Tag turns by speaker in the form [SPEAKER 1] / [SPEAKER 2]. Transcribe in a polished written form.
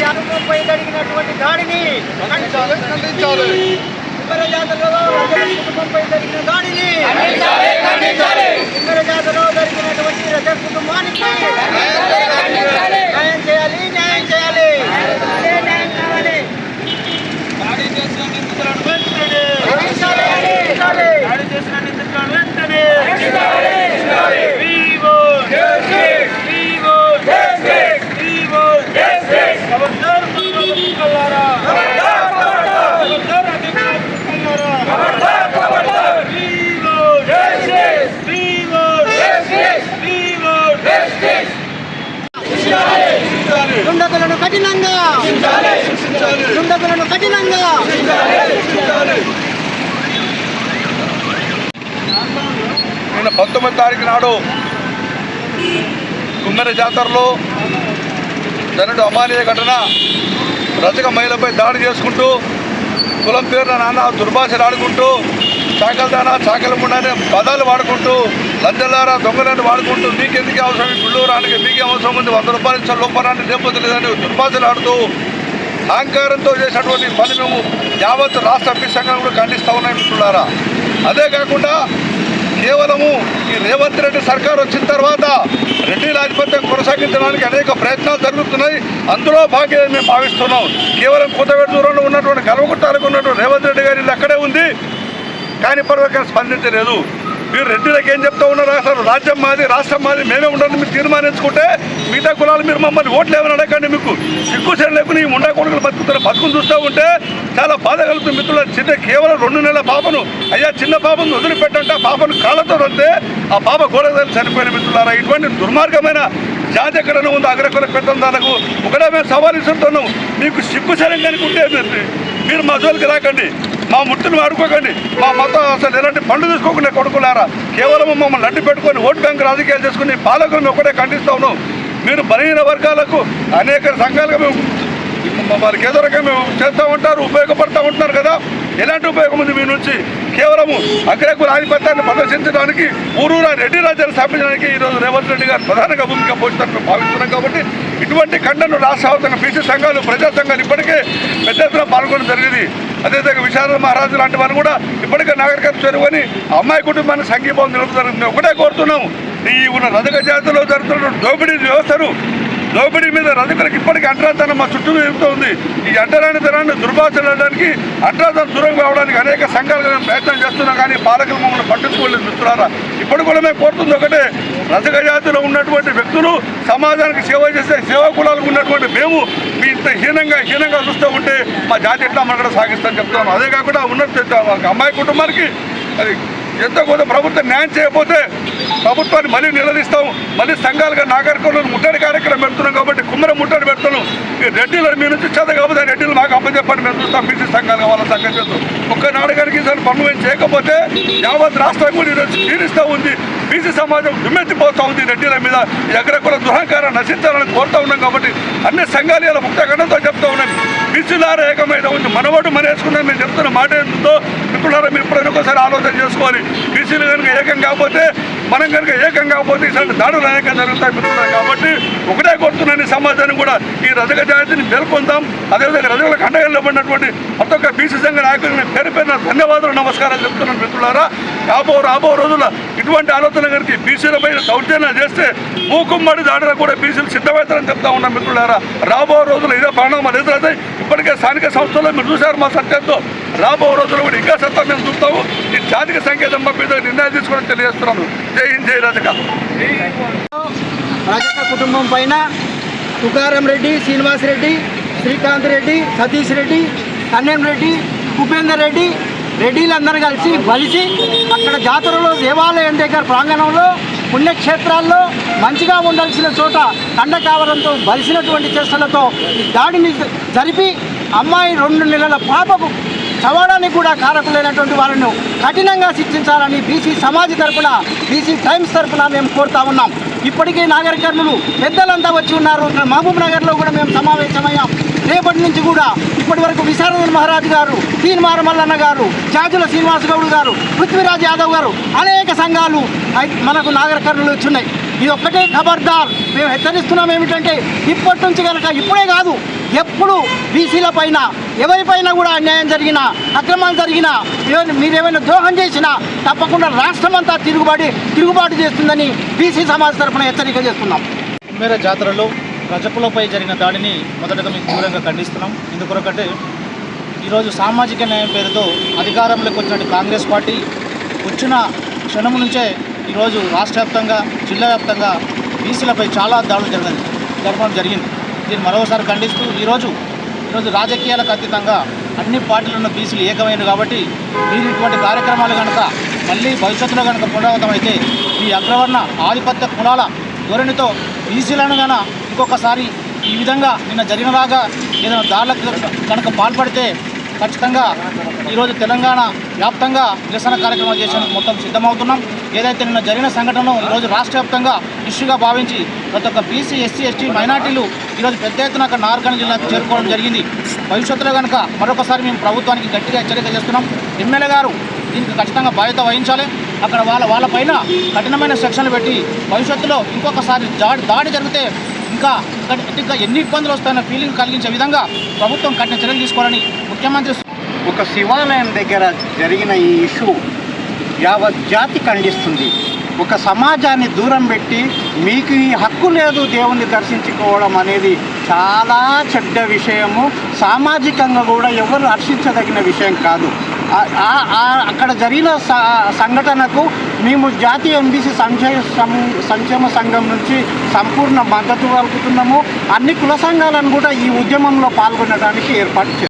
[SPEAKER 1] జాతరపై జరిగినటువంటి దాడిని జాతరలో కుటుంబంపై జరిగిన దాడిని జాతరలో జరిగినటువంటి రజ కుటుంబానికి న్యాయం చేయాలి, న్యాయం చేయాలి. దాడి చేసిన నిందితులను వెంటనే దుండగులను కఠినంగా
[SPEAKER 2] 19 తారీఖు నాడు కుమ్మెర జాతరలో జరిగిన అమానీయ ఘటన రజక మహిళపై దాడి చేసుకుంటూ కులం పేరున నాన్న దుర్భాషలు ఆడుకుంటూ చాకలదానా చాకలముండనే పదాలు వాడుకుంటూ లంజలారా దొంగలను వాడుకుంటూ మీకెందుకు అవసరం గుళ్ళూరానికి మీకే అవసరం ఉంది 100 రూపాయలు ఇచ్చిన లోపరాన్ని లేకపోతే లేదని దుర్భాషలు ఆడుతూ అహంకారంతో చేసినటువంటి పని మేము యావత్ రాష్ట్ర ఎంపీ సంఘం కూడా ఖండిస్తూ ఉన్నాయి మిత్రులారా. అదే కాకుండా కేవలము ఈ రేవంత్ రెడ్డి సర్కార్ వచ్చిన తర్వాత రెడ్డిల ఆధిపత్యం కొనసాగించడానికి అనేక ప్రయత్నాలు జరుగుతున్నాయి. అందులో భాగ్యం మేము భావిస్తున్నాం. కేవలం కొత్తపేట దూరంలో ఉన్నటువంటి కల్వకుట్టాలకు ఉన్నటువంటి రేవంత్ రెడ్డి గారి ఇల్లు అక్కడే ఉంది, కానీ ఇప్పటివరకు స్పందించలేదు. మీరు రెడ్డిలకు ఏం చెప్తా ఉన్నారు? అసలు రాజ్యం మాది, రాష్ట్రం మాది, మేమే ఉండాలని మీరు తీర్మానించుకుంటే మిగతా కులాలు మీరు మమ్మల్ని ఓట్లు ఏమని అడగండి. మీకు సిగ్గుసేన లేకుండా ఈ ముండా కొడుకులు బతుకుని చూస్తూ ఉంటే చాలా బాధ కలుగుతుంది మిత్రులు. చిన్న కేవలం 2 నెలల పాపను అయ్యా చిన్న పాపను వదిలిపెట్టంటే ఆ పాపను కాళ్ళతో అంతే ఆ పాప గోడకు చనిపోయిన మిత్రులారా. ఇటువంటి దుర్మార్గమైన జాతి ఎక్కడైనా ఉందో అగ్రకుల పెద్దందాలకు ఒకటే మేము సవాల్ ఇస్తున్నాం. మీకు సిగ్గుసేనంగా అనుకుంటే మీరు మా జోలికి రాకండి, మా ముట్టును ఆడుకోకండి, మా మతం అసలు ఎలాంటి పండ్లు తీసుకోకుండా కొడుకులారా. కేవలం మమ్మల్ని అడ్డు పెట్టుకొని ఓటు బ్యాంక్ రాజకీయాలు చేసుకుని పాలకులను ఒకటే ఖండిస్తూ ఉన్నాం. మీరు బలహీన వర్గాలకు అనేక సంఘాలుగా మేము వారికి ఏదో రకంగా మేము చేస్తూ ఉంటారు, ఉపయోగపడుతూ ఉంటున్నారు కదా. ఎలాంటి ఉపయోగం ఉంది మీ నుంచి? కేవలము అగ్రకుల ఆధిపత్యాన్ని ప్రదర్శించడానికి ఊరూరా రెడ్డి రాజ్యాన్ని స్థాపించడానికి ఈరోజు రేవంత్ రెడ్డి గారు ప్రధానంగా భూమిక పోషిస్తారని భావిస్తున్నాం. కాబట్టి ఇటువంటి ఖండను రాష్ట్ర వ్యాప్తంగా బీసీ సంఘాలు, ప్రజా సంఘాలు ఇప్పటికే పెద్ద ఎత్తున పాల్గొనడం జరిగింది. అదేవిధంగా విశాల మహారాజు లాంటి వారు కూడా ఇప్పటికే నాగరికత చెరువుని అమ్మాయి కుటుంబాన్ని సంఘీభావం నిలుపుతారని మేము ఒకటే కోరుతున్నాము. ఈ ఉన్న రజక జాతిలో జరుగుతున్న దోపిడీ వ్యవస్థను, దోపిడీ మీద రజకులకు ఇప్పటికీ అంటరాతనం మా చుట్టూ జరుగుతూ ఉంది. ఈ అంటరాని తరాన్ని దుర్భాషలాడడానికి, అంటరాతనం దూరం కావడానికి అనేక సంఘాలుగా మేము ప్రయత్నం చేస్తున్నాం, కానీ పాలకులు మమ్మల్ని పట్టించుకోలేదు మిత్రులారా. ఇప్పుడు కూడా మేము కోరుతుంది ఒకటే, రజక జాతిలో ఉన్నటువంటి వ్యక్తులు సమాజానికి సేవ చేసే సేవా కులాలకు ఉన్నటువంటి మేము మీ ఇంత హీనంగా చూస్తూ ఉంటే మా జాతి ఎట్లా మనం కూడా సాగిస్తామని చెప్తున్నాం. అదే కాకుండా ఉన్నట్టు అమ్మాయి కుటుంబానికి అది ఎంతో కొంత ప్రభుత్వం న్యాయం చేయకపోతే ప్రభుత్వాన్ని మళ్ళీ నిలదీస్తాం. మళ్ళీ సంఘాలుగా నాగరికులను ముట్టడి కార్యక్రమం పెడుతున్నాం. కాబట్టి కుమ్మర ముట్టడి పెడుతున్నాం. ఈ రెడ్డిలు మీ నుంచి చేత కాకపోతే రెడ్డిలు మాకు అప్పచెప్పని మేము చూస్తాం. బీసీ సంఘాలుగా వాళ్ళ సంఘం చేస్తాం. ఒక్కనాడు కనుక ఈసారి పనులు ఏం చేయకపోతే యావత్ రాష్ట్రం కూడా ఈరోజు క్షీణిస్తూ ఉంది. బీసీ సమాజం దుమ్మెత్తిపోతూ ఉంది. రెడ్డిల మీద ఈ అగ్రకుల దురహంకారం నశించాలని కోరుతూ ఉన్నాం. కాబట్టి అన్ని సంఘాలు ఇలా ముక్తగండంతో చెప్తా ఉన్నాం. బీసీలారా ఏకమైన ఉంది, మనవాడు మనేసుకున్నాం. మేము చెప్తున్న మాట ఏంటో మిత్రులారా మీరు ఇప్పుడు ఒకసారి ఆలోచన చేసుకోవాలి. బీసీలు కనుక ఏకం కాకపోతే, మనం కనుక ఏకం కాకపోతే ఈసారి దాడులు అనేకం జరుగుతాయి మిత్రులు. కాబట్టి ఒకటే కోరుతున్నాను ఈ సమాజాన్ని కూడా, ఈ రజక జాతిని మేల్కొందాం. అదేవిధంగా రజకులకు అండగా నిలబడినటువంటి ప్రతి ఒక్క బీసీ సంఘ నాయకులను పేరు పేరున ధన్యవాదాలు, నమస్కారాలు చెప్తున్నాను మిత్రులారా. రాబో రోజుల్లో ఇటువంటి ఆలోచన కనుక బీసీలపై దౌర్జన్యం చేస్తే మూకుమ్మడి దాడులకు కూడా బీసీలు సిద్ధమవుతారని చెప్తా ఉన్నాం మిత్రులారా. రాబో రోజులు ఇదే పరిణామాలు ఎదురవుతాయి. ఇప్పటికే స్థానిక సంస్థల్లో మీరు చూశారు మా సత్యంతో. రాబో రోజుల్లో కూడా ఇంకా సత్తా మేము చూస్తాము. ఈ జాతిక సంకేతం పంపిణీ నిర్ణయం తీసుకోవడం తెలియజేస్తున్నాను. జై హింద్, జై రజక.
[SPEAKER 1] రజక కుటుంబం పైన తుకారం రెడ్డి, శ్రీనివాస్ రెడ్డి, శ్రీకాంత్ రెడ్డి, సతీష్ రెడ్డి, కన్యం రెడ్డి, ఉపేందర్ రెడ్డి రెడ్డిలందరూ కలిసి బలిసి అక్కడ జాతరలో దేవాలయం దగ్గర ప్రాంగణంలో పుణ్యక్షేత్రాల్లో మంచిగా ఉండాల్సిన చోట కండకావరంతో బలిసినటువంటి చేష్టలతో ఈ దాడిని జరిపి అమ్మాయి 2 నెలల పాపకు చవడానికి కూడా కారకులైనటువంటి వాళ్ళను కఠినంగా శిక్షించాలని బీసీ సమాజ్ తరపున బీసీ టైమ్స్ తరపున మేము కోరుతా ఉన్నాం. ఇప్పటికే నాగర కర్నూలు పెద్దలంతా వచ్చి ఉన్నారు. ఇక్కడ మహబూబ్ నగర్లో కూడా మేము సమావేశమయ్యాం. రేపటి నుంచి కూడా ఇప్పటి వరకు విశారద మహారాజ్ గారు, తీన్మార మల్లన్న గారు, జాజుల శ్రీనివాస్ గౌడ్ గారు, పృథ్వీరాజ్ యాదవ్ గారు అనేక సంఘాలు మనకు నాగర కర్నూలు వచ్చినాయి. ఇది ఒక్కటే ఖబర్దార్ మేము హెచ్చరిస్తున్నాం ఏమిటంటే ఇప్పటి నుంచి కనుక ఇప్పుడే కాదు ఎప్పుడు బీసీల పైన ఎవరిపైన కూడా అన్యాయం జరిగినా అక్రమాలు జరిగినా మీరేమైనా ద్రోహం చేసినా తప్పకుండా రాష్ట్రం అంతా తిరుగుబాటు చేస్తుందని బీసీ సమాజ్ తరఫున హెచ్చరిక చేస్తున్నాం.
[SPEAKER 3] కుమ్మేర జాతరలో రజకులపై జరిగిన దాడిని మొదటగా మేము తీవ్రంగా ఖండిస్తున్నాం. ఎందుకొరకంటే ఈరోజు సామాజిక న్యాయం పేరుతో అధికారంలోకి వచ్చినట్టు కాంగ్రెస్ పార్టీ వచ్చిన క్షణం నుంచే ఈరోజు రాష్ట్ర వ్యాప్తంగా జిల్లా వ్యాప్తంగా బీసీలపై చాలా దాడులు జరగడం జరిగింది. దీన్ని మరోసారి ఖండిస్తూ ఈరోజు రాజకీయాలకు అతీతంగా అన్ని పార్టీలు ఉన్న బీసీలు ఏకమైనవి కాబట్టి మీరు ఇటువంటి కార్యక్రమాలు కనుక మళ్ళీ భవిష్యత్తులో కనుక పునరావృతమైతే ఈ అగ్రవర్ణ ఆధిపత్య కులాల ధోరణితో బీసీలను ఇంకొకసారి ఈ విధంగా నిన్న జరిగినలాగా ఏదైనా దాడులకు కనుక పాల్పడితే ఖచ్చితంగా ఈరోజు తెలంగాణ వ్యాప్తంగా నిరసన కార్యక్రమాలు చేసేందుకు మొత్తం సిద్ధమవుతున్నాం. ఏదైతే నిన్న జరిగిన సంఘటనను ఈరోజు రాష్ట్ర వ్యాప్తంగా ఇష్యూగా భావించి ప్రతి ఒక్క బీసీ, ఎస్సీ, ఎస్టీ, మైనార్టీలు ఈరోజు పెద్ద ఎత్తున అక్కడ నార్కన్ జిల్లాకు చేరుకోవడం జరిగింది. భవిష్యత్తులో కనుక మరొకసారి మేము ప్రభుత్వానికి గట్టిగా హెచ్చరిక చేస్తున్నాం. ఎమ్మెల్యే గారు దీనికి ఖచ్చితంగా బాధ్యత వహించాలి. అక్కడ వాళ్ళపైన కఠినమైన సెక్షన్లు పెట్టి భవిష్యత్తులో ఇంకొకసారి దాడి జరిగితే ఇంకా ఎన్ని ఇబ్బందులు వస్తాయన్న ఫీలింగ్ కలిగించే విధంగా ప్రభుత్వం కఠిన చర్యలు తీసుకోవాలని ముఖ్యమంత్రి.
[SPEAKER 4] ఒక శివాలయం దగ్గర జరిగిన ఈ ఇష్యూ యావత్ జాతి ఖండిస్తుంది. ఒక సమాజాన్ని దూరం పెట్టి మీకు ఈ హక్కు లేదు దేవుణ్ణి దర్శించుకోవడం అనేది చాలా చెడ్డ విషయము. సామాజికంగా కూడా ఎవరు హర్షించదగిన విషయం కాదు. అక్కడ జరిగిన సంఘటనకు మేము జాతీయ ఎంబీసీ సంక్షేమ సంఘం నుంచి సంపూర్ణ మద్దతు పలుకుతున్నాము. అన్ని కుల సంఘాలను కూడా ఈ ఉద్యమంలో పాల్గొనడానికి ఏర్పాటు